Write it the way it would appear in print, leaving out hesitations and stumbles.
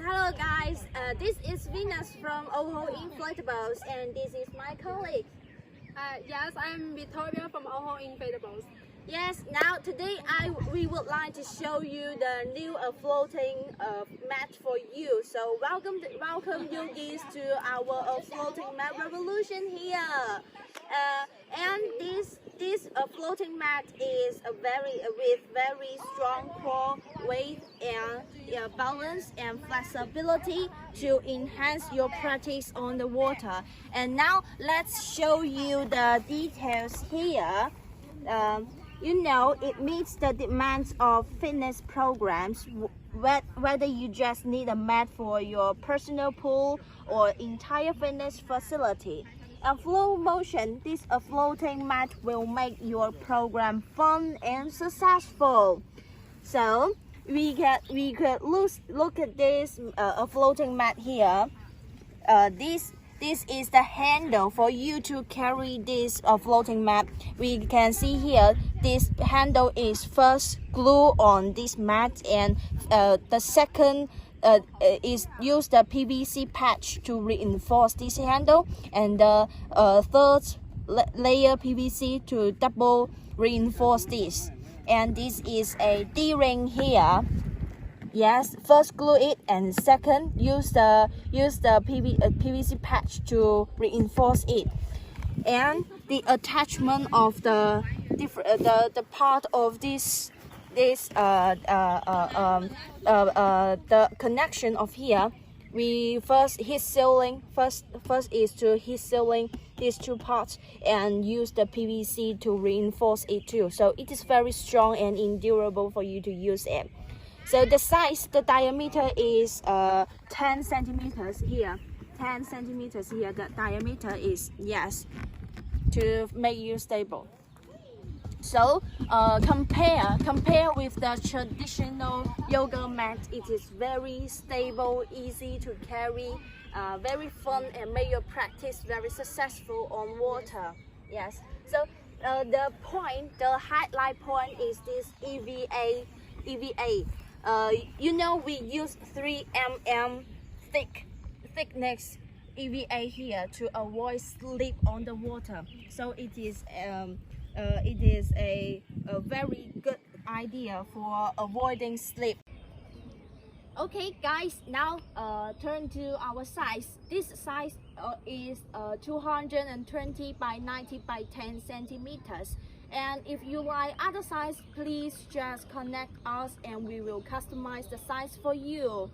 Hello guys, this is Venus from Inflatables, and this is my colleague. Yes, I'm Victoria from Inflatables. Yes, now today we would like to show you the new floating mat for you. So welcome you guys to our floating mat revolution here. And this floating mat is with very strong core weight and balance and flexibility to enhance your practice on the water. And now let's show you the details here. It meets the demands of fitness programs, whether you just need a mat for your personal pool or entire fitness facility. And flow motion, this floating mat will make your program fun and successful. So we could look at this floating mat here. This is the handle for you to carry this floating mat. We can see here this handle is first glued on this mat, and the second is use the PVC patch to reinforce this handle, and the third layer PVC to double reinforce this. And this is a D-ring here. Yes, first glue it, and second use the PVC patch to reinforce it. And the attachment of the part of the connection of here, we first heat sealing. First is to heat sealing these two parts and use the PVC to reinforce it too. So it is very strong and endurable for you to use it. So the diameter is 10 centimeters here. 10 centimeters here. The diameter is, yes, to make you stable. So compare with the traditional yoga mat. It is very stable, easy to carry, very fun, and make your practice very successful on water. Yes. So the highlight point is this EVA. We use 3 mm thickness EVA here to avoid slip on the water. So it is a very good idea for avoiding slip. Okay guys, now turn to our size. This size is 220 by 90 by 10 centimeters. And if you like other size, please just connect us and we will customize the size for you.